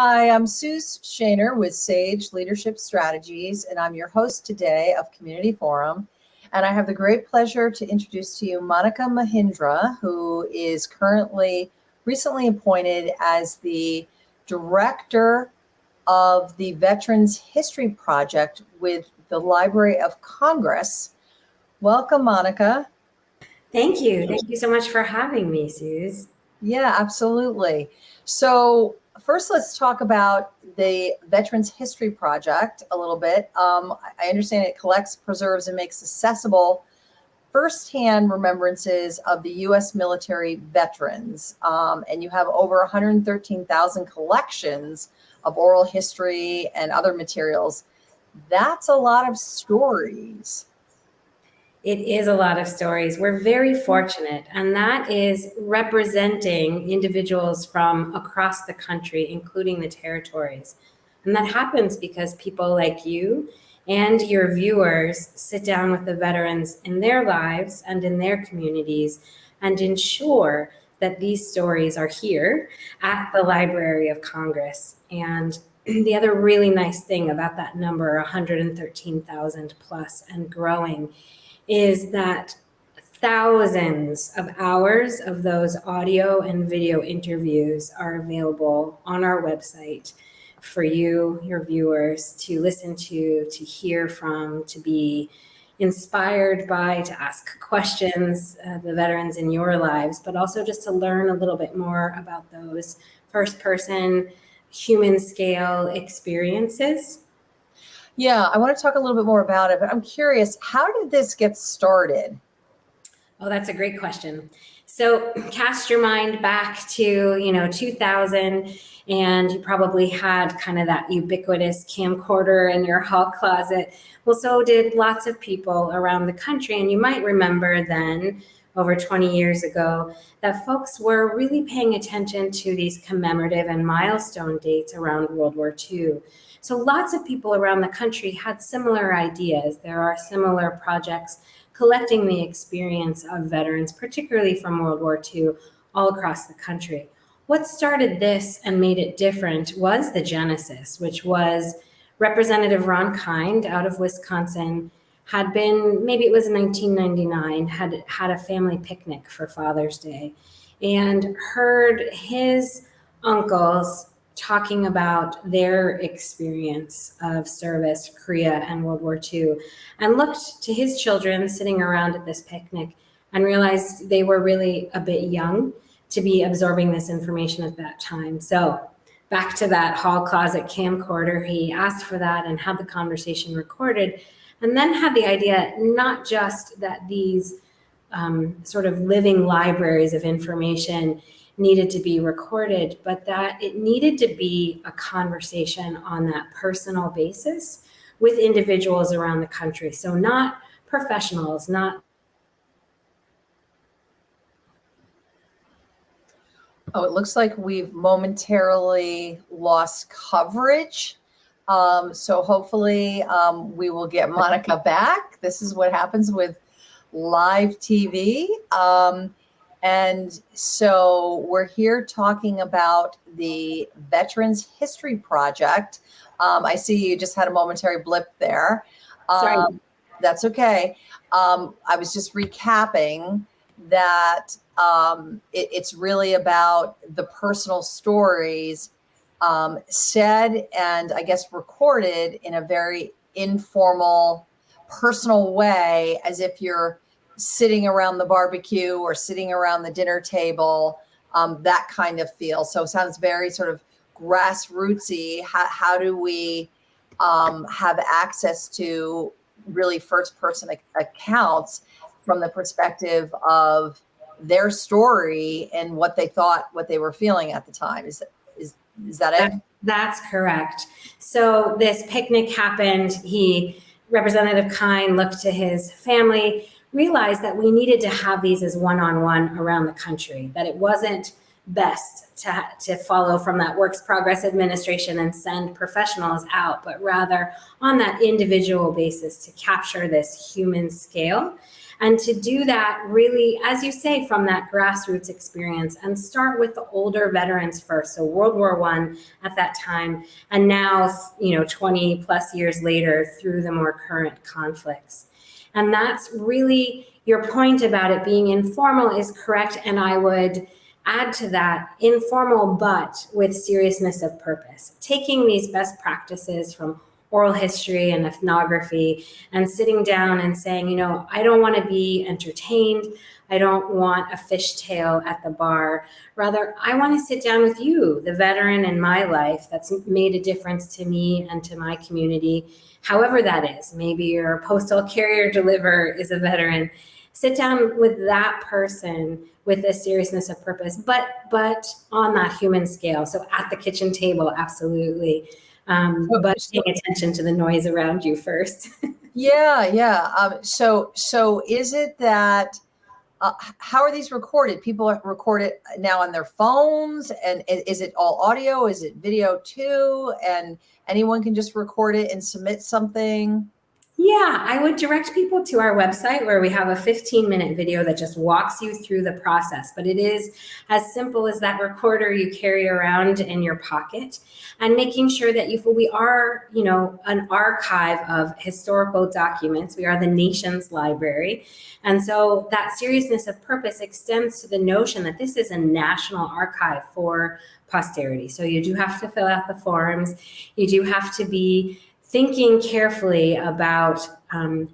Hi, I'm Suze Shaner with Sage Leadership Strategies, and I'm your host today of Community Forum. And I have the great pleasure to introduce to you Monica Mohindra, who is recently appointed as the Director of the Veterans History Project with the Library of Congress. Welcome, Monica. Thank you. Thank you so much for having me, Suze. Yeah, absolutely. So first, let's talk about the Veterans History Project a little bit. I understand it collects, preserves, and makes accessible firsthand remembrances of the U.S. military veterans. And you have over 113,000 collections of oral history and other materials. That's a lot of stories. It is a lot of stories. We're very fortunate, and that is representing individuals from across the country, including the territories. And that happens because people like you and your viewers sit down with the veterans in their lives and in their communities and ensure that these stories are here at the Library of Congress. And the other really nice thing about that number, 113,000 plus and growing, is that thousands of hours of those audio and video interviews are available on our website for you, your viewers, to listen to hear from, to be inspired by, to ask questions of the veterans in your lives, but also just to learn a little bit more about those first-person, human scale experiences. Yeah, I want to talk a little bit more about it, but I'm curious, how did this get started? Oh, that's a great question. So cast your mind back to, 2000, and you probably had kind of that ubiquitous camcorder in your hall closet. Well, so did lots of people around the country. And you might remember then, over 20 years ago, that folks were really paying attention to these commemorative and milestone dates around World War II. So lots of people around the country had similar ideas. There are similar projects collecting the experience of veterans, particularly from World War II, all across the country. What started this and made it different was the genesis, which was Representative Ron Kind out of Wisconsin had been, maybe it was in 1999, had a family picnic for Father's Day and heard his uncles talking about their experience of service, Korea and World War II, and looked to his children sitting around at this picnic and realized they were really a bit young to be absorbing this information at that time. So back to that hall closet camcorder, he asked for that and had the conversation recorded, and then had the idea not just that these sort of living libraries of information needed to be recorded, but that it needed to be a conversation on that personal basis with individuals around the country. So not professionals, not. Oh, it looks like we've momentarily lost coverage. So hopefully we will get Monica back. This is what happens with live TV. And so we're here talking about the Veterans History Project. I see you just had a momentary blip there. Sorry. That's okay. I was just recapping that it's really about the personal stories said and I guess recorded in a very informal, personal way, as if you're sitting around the barbecue or sitting around the dinner table, that kind of feel. So it sounds very sort of grassrootsy. How do we have access to really first person accounts from the perspective of their story and what they thought, what they were feeling at the time? Is that it? That's correct. So this picnic happened. Representative Kind looked to his family, realized that we needed to have these as one-on-one around the country, that it wasn't best to follow from that Works Progress Administration and send professionals out, but rather on that individual basis to capture this human scale And to do that really, as you say, from that grassroots experience, and start with the older veterans first. So World War I at that time, and now, 20 plus years later through the more current conflicts. And that's really, your point about it being informal is correct. And I would add to that, informal, but with seriousness of purpose, taking these best practices from oral history and ethnography and sitting down and saying, I don't want to be entertained. I don't want a fishtail at the bar. Rather, I want to sit down with you, the veteran in my life that's made a difference to me and to my community, however that is. Maybe your postal carrier deliverer is a veteran. Sit down with that person with a seriousness of purpose, but on that human scale. So at the kitchen table, absolutely. But paying attention to the noise around you first. Yeah. So is it that, how are these recorded? People record it now on their phones, and is it all audio? Is it video too? And anyone can just record it and submit something? Yeah, I would direct people to our website where we have a 15-minute video that just walks you through the process. But it is as simple as that recorder you carry around in your pocket, and making sure that we are, an archive of historical documents. We are the nation's library. And so that seriousness of purpose extends to the notion that this is a national archive for posterity. So you do have to fill out the forms. You do have to be thinking carefully about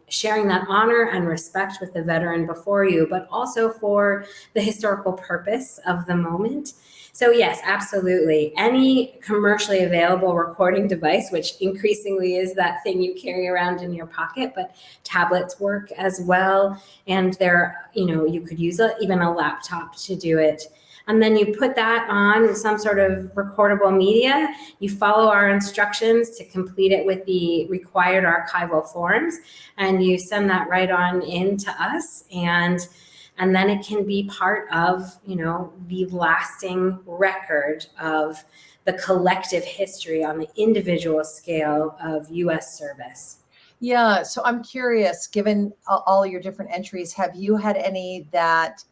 sharing that honor and respect with the veteran before you, but also for the historical purpose of the moment. So yes, absolutely. Any commercially available recording device, which increasingly is that thing you carry around in your pocket, but tablets work as well. And you could use even a laptop to do it. And then you put that on some sort of recordable media. You follow our instructions to complete it with the required archival forms, and you send that right on in to us. And then it can be part of, the lasting record of the collective history on the individual scale of U.S. service. Yeah. So I'm curious, given all your different entries, have you had any that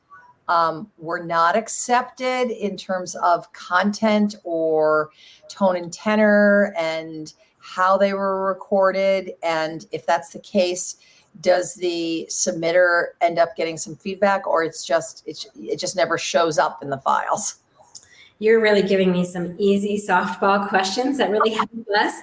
were not accepted in terms of content or tone and tenor and how they were recorded? And if that's the case, does the submitter end up getting some feedback, or it just never shows up in the files? You're really giving me some easy softball questions that really help us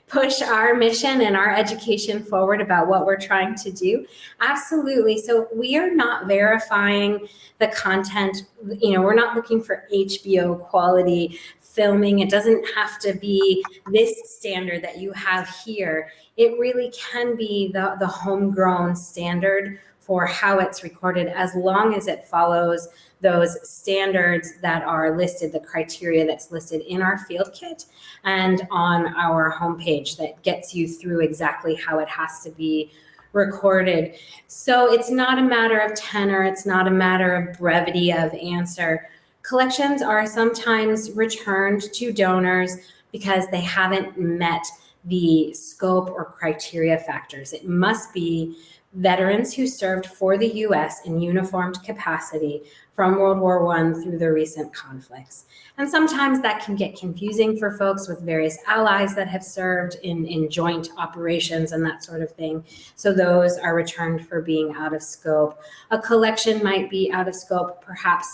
push our mission and our education forward about what we're trying to do. Absolutely. So we are not verifying the content. We're not looking for HBO quality filming. It doesn't have to be this standard that you have here. It really can be the homegrown standard for how it's recorded, as long as it follows those standards that are listed, the criteria that's listed in our field kit and on our homepage that gets you through exactly how it has to be recorded. So it's not a matter of tenor, it's not a matter of brevity of answer. Collections are sometimes returned to donors because they haven't met the scope or criteria factors. It must be veterans who served for the U.S. in uniformed capacity from World War I through the recent conflicts. And sometimes that can get confusing for folks with various allies that have served in joint operations and that sort of thing. So those are returned for being out of scope. A collection might be out of scope, perhaps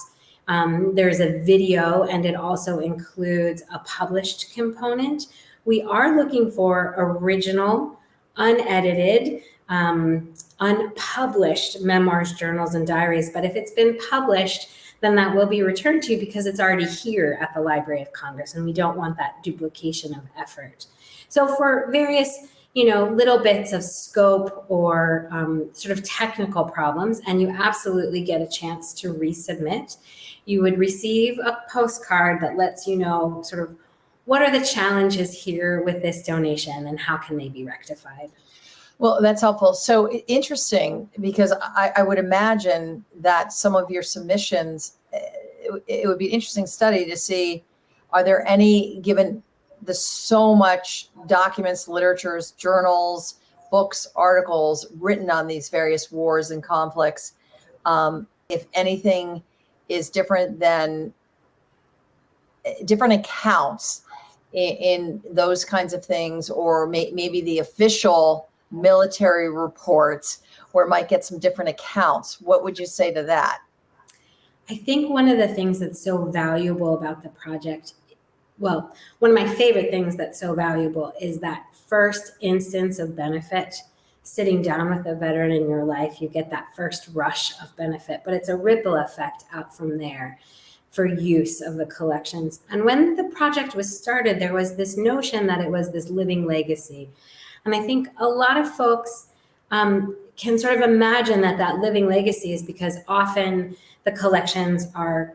there's a video and it also includes a published component. We are looking for original, unedited, unpublished memoirs, journals, and diaries. But if it's been published, then that will be returned to you because it's already here at the Library of Congress, and we don't want that duplication of effort. So for various, little bits of scope or sort of technical problems, and you absolutely get a chance to resubmit, you would receive a postcard that lets you know sort of what are the challenges here with this donation and how can they be rectified. Well, that's helpful. So interesting, because I would imagine that some of your submissions, it would be an interesting study to see, are there any, given the so much documents, literatures, journals, books, articles written on these various wars and conflicts, if anything is different than different accounts in those kinds of things, or maybe the official military reports where it might get some different accounts. What would you say to that? I think one of the things that's so valuable about the project, well, one of my favorite things that's so valuable is that first instance of benefit. Sitting down with a veteran in your life, you get that first rush of benefit, but it's a ripple effect out from there for use of the collections. And when the project was started, there was this notion that it was this living legacy. And I think a lot of folks can sort of imagine that that living legacy is because often the collections are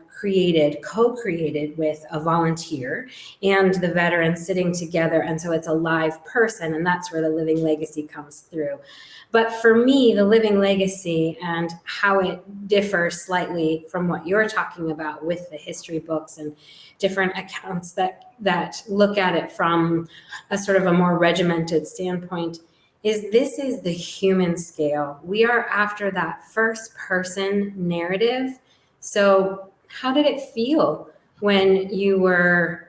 co-created with a volunteer and the veteran sitting together. And so it's a live person, and that's where the living legacy comes through. But for me, the living legacy and how it differs slightly from what you're talking about with the history books and different accounts that look at it from a sort of a more regimented standpoint is this is the human scale. We are after that first person narrative. So how did it feel when you were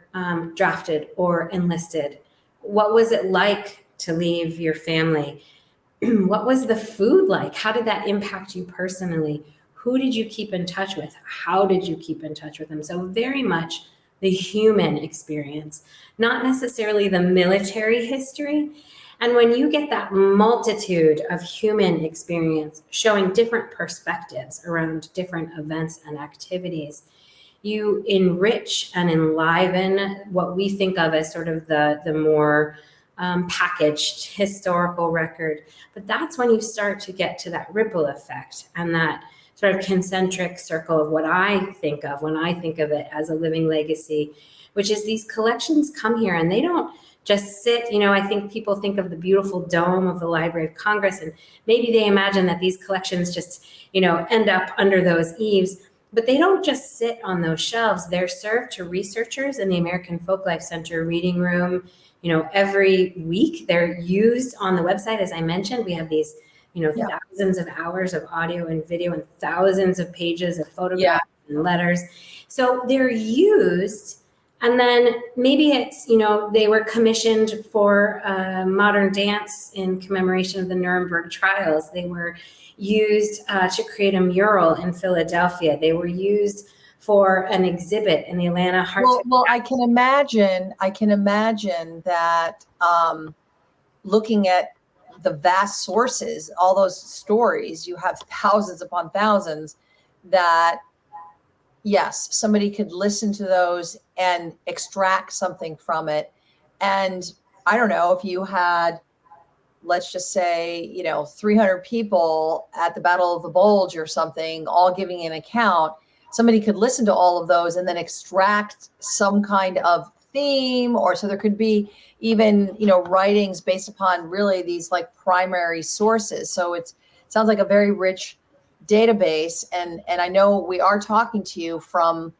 drafted or enlisted? What was it like to leave your family? What was the food like? How did that impact you personally? Who did you keep in touch with? How did you keep in touch with them? So very much the human experience, not necessarily the military history. And when you get that multitude of human experience showing different perspectives around different events and activities, you enrich and enliven what we think of as sort of the more packaged historical record. But that's when you start to get to that ripple effect and that sort of concentric circle of what I think of when I think of it as a living legacy, which is these collections come here and they don't just sit. I think people think of the beautiful dome of the Library of Congress, and maybe they imagine that these collections just, end up under those eaves, but they don't just sit on those shelves. They're served to researchers in the American Folklife Center reading room, every week. They're used on the website. As I mentioned, we have these, thousands of hours of audio and video and thousands of pages of photographs and letters. So they're used. And then maybe it's, they were commissioned for modern dance in commemoration of the Nuremberg trials. They were used to create a mural in Philadelphia. They were used for an exhibit in the Atlanta Heart. Well, I can imagine that looking at the vast sources, all those stories, you have thousands upon thousands, that yes, somebody could listen to those and extract something from it. And I don't know, if you had, let's just say, 300 people at the Battle of the Bulge or something, all giving an account, somebody could listen to all of those and then extract some kind of theme, or so there could be even, writings based upon really these like primary sources. So it sounds like a very rich database. And I know we are talking to you from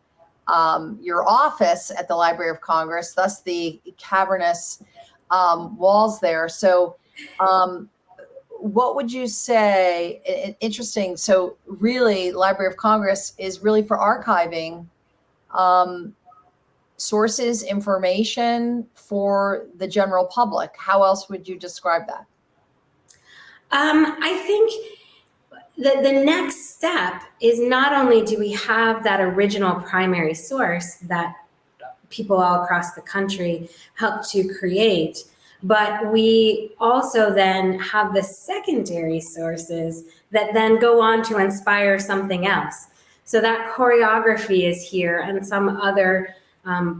your office at the Library of Congress, thus the cavernous walls there. So what would you say? Interesting. So really, Library of Congress is really for archiving sources, information for the general public. How else would you describe that? I think the next step is not only do we have that original primary source that people all across the country help to create, but we also then have the secondary sources that then go on to inspire something else. So that choreography is here, and some other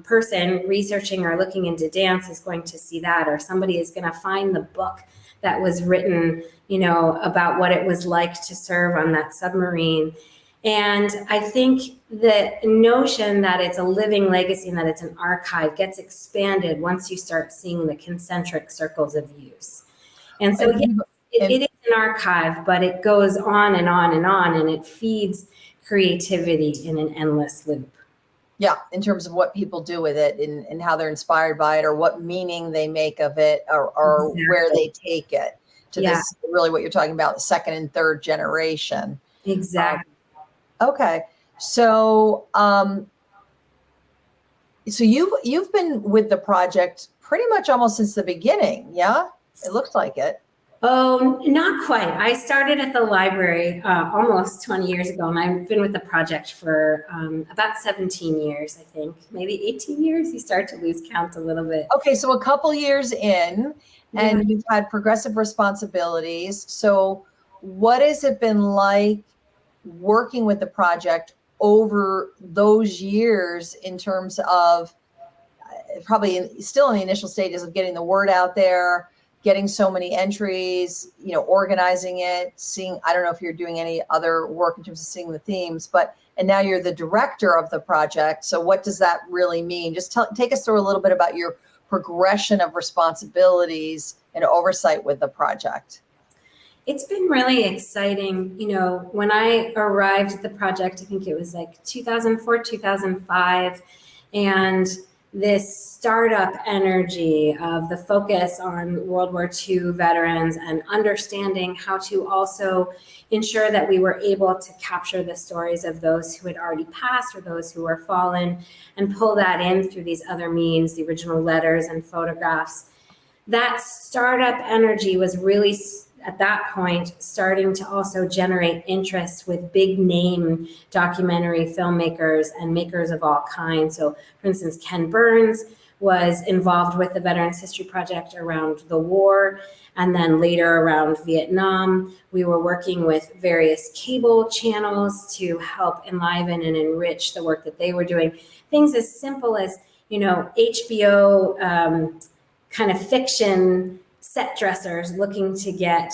person researching or looking into dance is going to see that, or somebody is going to find the book that was written, about what it was like to serve on that submarine. And I think the notion that it's a living legacy and that it's an archive gets expanded once you start seeing the concentric circles of use. And so it is an archive, but it goes on and on and on, and it feeds creativity in an endless loop. Yeah, in terms of what people do with it and how they're inspired by it, or what meaning they make of it, or exactly, where they take it. to Yeah, this, really what you're talking about, second and third generation. exactly. Okay. So, so you've been with the project pretty much almost since the beginning. Yeah, it looks like it. Oh, not quite. I started at the library almost 20 years ago, and I've been with the project for about 17 years, I think, maybe 18 years. You start to lose count a little bit. Okay, so a couple years in, Yeah. and you've had progressive responsibilities. So, what has it been like working with the project over those years in terms of probably still in the initial stages of getting the word out there, getting so many entries, organizing it, seeing, I don't know if you're doing any other work in terms of seeing the themes, and now you're the director of the project. So what does that really mean? Just take us through a little bit about your progression of responsibilities and oversight with the project. It's been really exciting. When I arrived at the project, I think it was like 2004, 2005, and this startup energy of the focus on World War II veterans and understanding how to also ensure that we were able to capture the stories of those who had already passed or those who were fallen and pull that in through these other means, the original letters and photographs. That startup energy was really, at that point, starting to also generate interest with big name documentary filmmakers and makers of all kinds. So, for instance, Ken Burns was involved with the Veterans History Project around the war, and then later around Vietnam. We were working with various cable channels to help enliven and enrich the work that they were doing. Things as simple as, HBO kind of fiction set dressers looking to get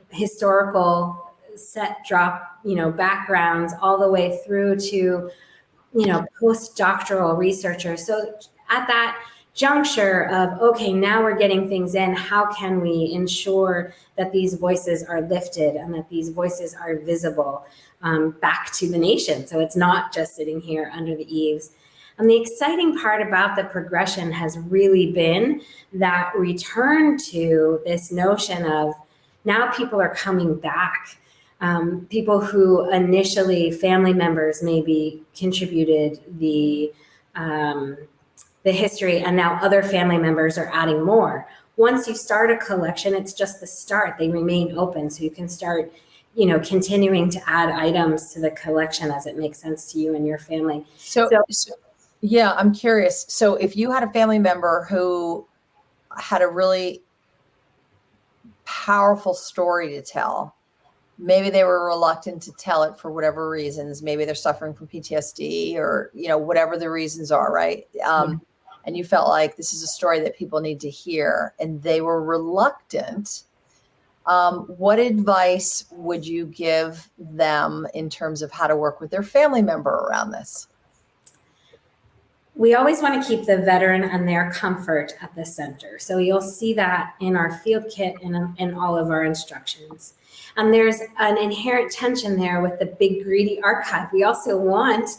historical set drop, backgrounds all the way through to, postdoctoral researchers. So at that juncture of, okay, now we're getting things in, how can we ensure that these voices are lifted and that these voices are visible back to the nation? So it's not just sitting here under the eaves. And the exciting part about the progression has really been that return to this notion of now people are coming back. People who initially, family members maybe contributed the history, and now other family members are adding more. Once you start a collection, it's just the start. They remain open, so you can start continuing to add items to the collection as it makes sense to you and your family. So yeah, I'm curious. So if you had a family member who had a really powerful story to tell, maybe they were reluctant to tell it for whatever reasons. Maybe they're suffering from PTSD or, whatever the reasons are, right? And you felt like this is a story that people need to hear, and they were reluctant. What advice would you give them in terms of how to work with their family member around this? We always want to keep the veteran and their comfort at the center. So you'll see that in our field kit and in all of our instructions. And there's an inherent tension there with the big, greedy archive. We also want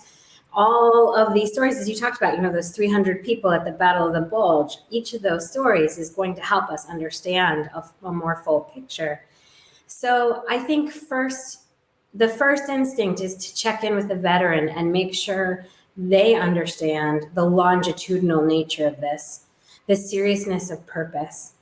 all of these stories, as you talked about, those 300 people at the Battle of the Bulge. Each of those stories is going to help us understand a more full picture. So I think the first instinct is to check in with the veteran and make sure they understand the longitudinal nature of this, the seriousness of purpose,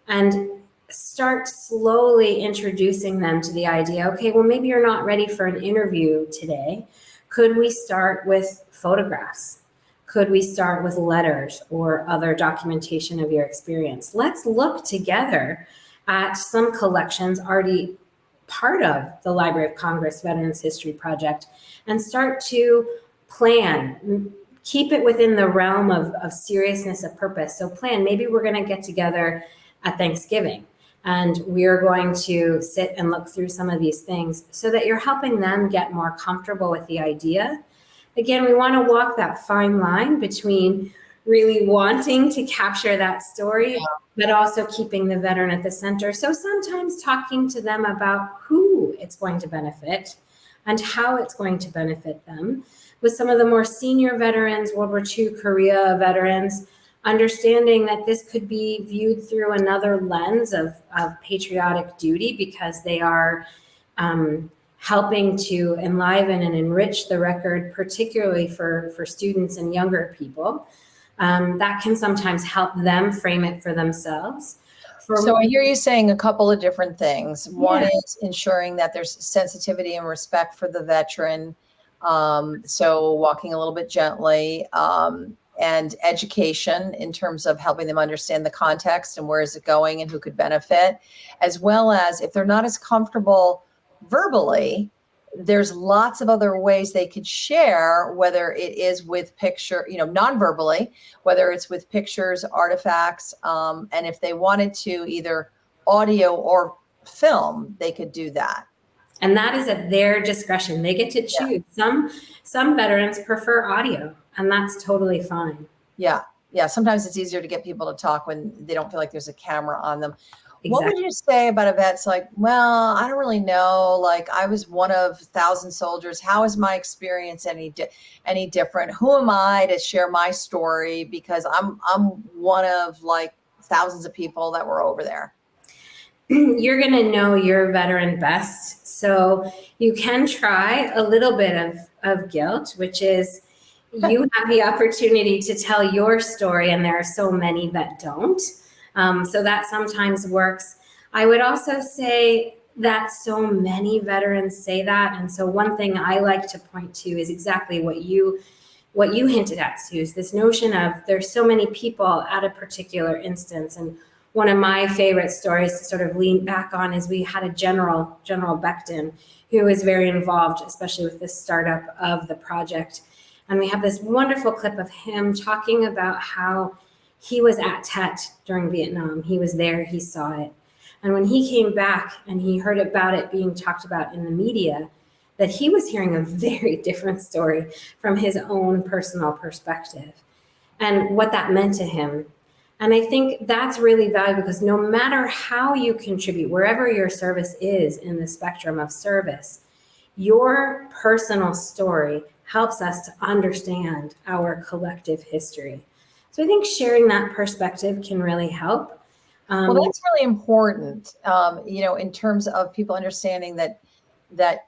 and start slowly introducing them to the idea, okay, well, maybe you're not ready for an interview today. Could we start with photographs? Could we start with letters or other documentation of your experience? Let's look together at some collections already part of the Library of Congress Veterans History Project and start to plan, keep it within the realm of seriousness of purpose. So plan, maybe we're going to get together at Thanksgiving and we're going to sit and look through some of these things so that you're helping them get more comfortable with the idea. Again, we want to walk that fine line between really wanting to capture that story, but also keeping the veteran at the center. So sometimes talking to them about who it's going to benefit and how it's going to benefit them. With some of the more senior veterans, World War II, Korea veterans, understanding that this could be viewed through another lens of patriotic duty, because they are helping to enliven and enrich the record, particularly for students and younger people. That can sometimes help them frame it for themselves. So I hear you saying a couple of different things. One Yeah. is ensuring that there's sensitivity and respect for the veteran. So walking a little bit gently, and education in terms of helping them understand the context and where is it going and who could benefit, as well as if they're not as comfortable verbally, there's lots of other ways they could share, whether it is with picture, non-verbally, whether it's with pictures, artifacts, and if they wanted to either audio or film, they could do that. And that is at their discretion. They get to choose. Some veterans prefer audio, and that's totally fine. Yeah. Sometimes it's easier to get people to talk when they don't feel like there's a camera on them. Exactly. What would you say about a vet's like, well, I don't really know. Like, I was one of 1,000 soldiers. How is my experience any different? Who am I to share my story? Because I'm one of like thousands of people that were over there. You're going to know your veteran best. So you can try a little bit of guilt, which is you have the opportunity to tell your story, and there are so many that don't. So that sometimes works. I would also say that so many veterans say that. And so one thing I like to point to is exactly what you hinted at, Suze, this notion of there's so many people at a particular instance. And one of my favorite stories to sort of lean back on is we had a General Becton, who was very involved, especially with the startup of the project. And we have this wonderful clip of him talking about how he was at Tet during Vietnam. He was there, he saw it. And when he came back and he heard about it being talked about in the media, that he was hearing a very different story from his own personal perspective and what that meant to him. And I think that's really valuable, because no matter how you contribute, wherever your service is in the spectrum of service, your personal story helps us to understand our collective history. So I think sharing that perspective can really help. Well, that's really important, in terms of people understanding that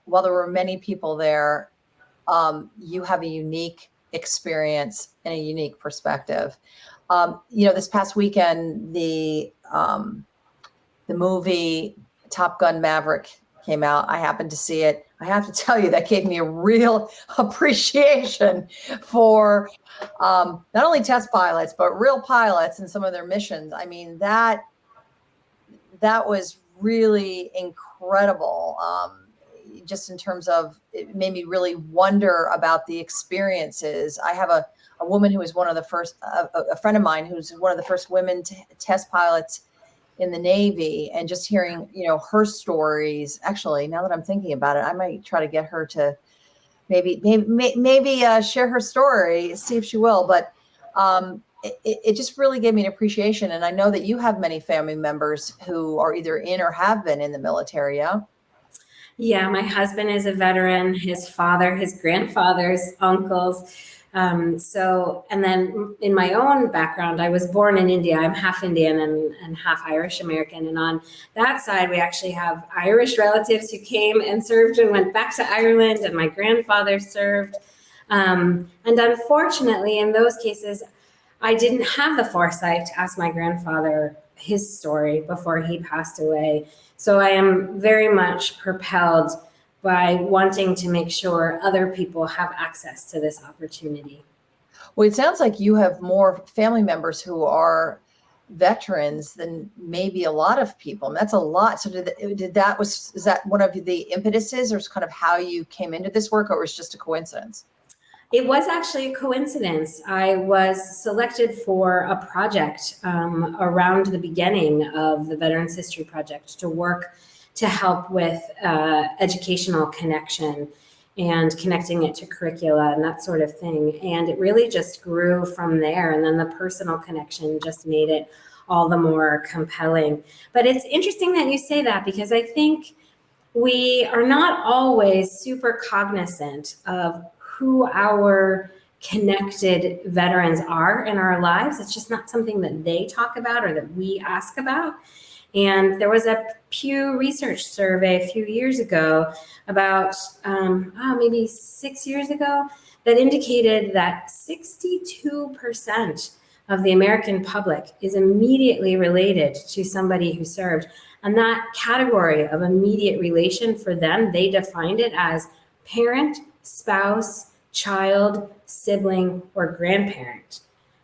while there were many people there, you have a unique experience and a unique perspective. This past weekend, the movie Top Gun Maverick came out. I happened to see it. I have to tell you, that gave me a real appreciation for not only test pilots, but real pilots and some of their missions. I mean, that was really incredible. Just in terms of, it made me really wonder about the experiences. I have a woman who was one of the first, a friend of mine who's one of the first women test pilots in the Navy, and just hearing, her stories. Actually, now that I'm thinking about it, I might try to get her to maybe share her story, see if she will. But it just really gave me an appreciation. And I know that you have many family members who are either in or have been in the military. Yeah. Yeah, my husband is a veteran, his father, his grandfathers, uncles. And then in my own background, I was born in India. I'm half Indian and half Irish American. And on that side, we actually have Irish relatives who came and served and went back to Ireland, and my grandfather served. And unfortunately, in those cases, I didn't have the foresight to ask my grandfather his story before he passed away. So I am very much propelled by wanting to make sure other people have access to this opportunity. Well, it sounds like you have more family members who are veterans than maybe a lot of people. And that's a lot. So is that one of the impetuses, or kind of how you came into this work, or was it just a coincidence? It was actually a coincidence. I was selected for a project around the beginning of the Veterans History Project to work to help with educational connection and connecting it to curricula and that sort of thing. And it really just grew from there. And then the personal connection just made it all the more compelling. But it's interesting that you say that, because I think we are not always super cognizant of who our connected veterans are in our lives. It's just not something that they talk about or that we ask about. And there was a Pew Research survey a few years ago, about maybe 6 years ago, that indicated that 62% of the American public is immediately related to somebody who served. And that category of immediate relation for them, they defined it as parent, spouse, child, sibling, or grandparent.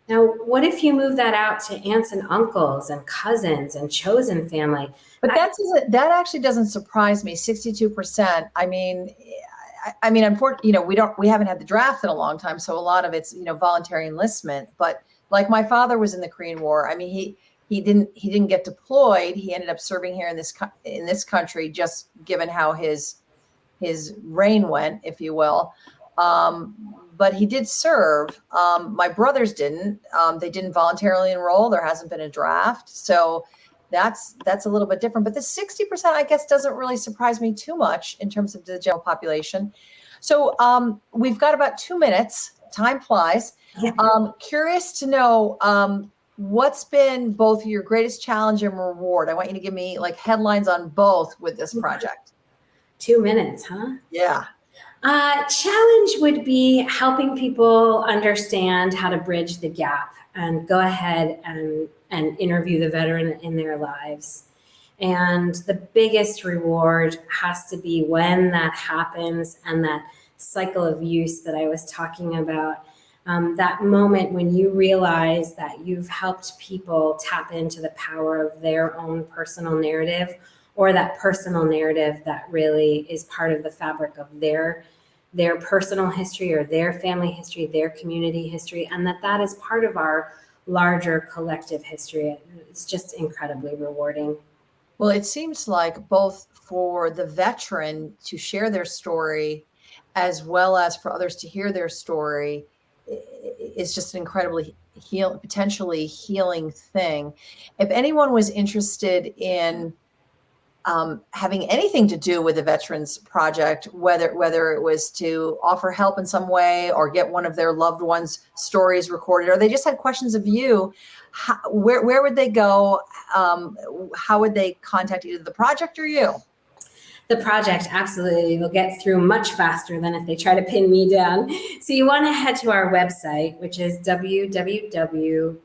Now, what if you move that out to aunts and uncles and cousins and chosen family? But that actually doesn't surprise me. 62%. I mean, unfortunately, we haven't had the draft in a long time, so a lot of it's voluntary enlistment. But like my father was in the Korean War. I mean, he didn't get deployed. He ended up serving here in this country, just given how his reign went, if you will. But he did serve. My brothers didn't. They didn't voluntarily enroll. There hasn't been a draft, so that's a little bit different. But the 60%, I guess, doesn't really surprise me too much in terms of the general population. So we've got about 2 minutes. Time flies. Yeah. Curious to know what's been both your greatest challenge and reward. I want you to give me like headlines on both with this project. 2 minutes, huh? Yeah. Challenge would be helping people understand how to bridge the gap and go ahead and interview the veteran in their lives. And the biggest reward has to be when that happens, and that cycle of use that I was talking about. That moment when you realize that you've helped people tap into the power of their own personal narrative, or that personal narrative that really is part of the fabric of their personal history or their family history, their community history, and that is part of our larger collective history. It's just incredibly rewarding. Well, it seems like both for the veteran to share their story as well as for others to hear their story is just an incredibly potentially healing thing. If anyone was interested in having anything to do with the Veterans Project, whether it was to offer help in some way or get one of their loved ones' stories recorded, or they just had questions of you, where would they go? How would they contact either the project or you? The project absolutely will get through much faster than if they try to pin me down. So you want to head to our website, which is www.LOC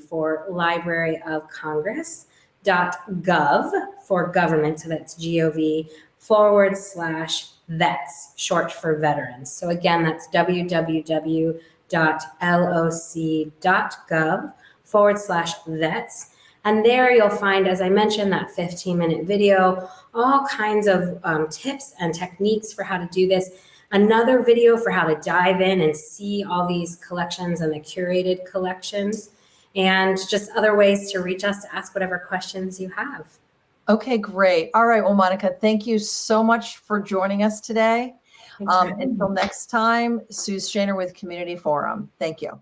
for Library of Congress .gov for government, so that's GOV/vets, short for veterans. So again, that's www.loc.gov/vets. And there you'll find, as I mentioned, that 15-minute video, all kinds of tips and techniques for how to do this. Another video for how to dive in and see all these collections and the curated collections, and just other ways to reach us to ask whatever questions you have. Okay, great. All right. Well, Monica, thank you so much for joining us today. Until next time, Suze Shaner with Community Forum. Thank you.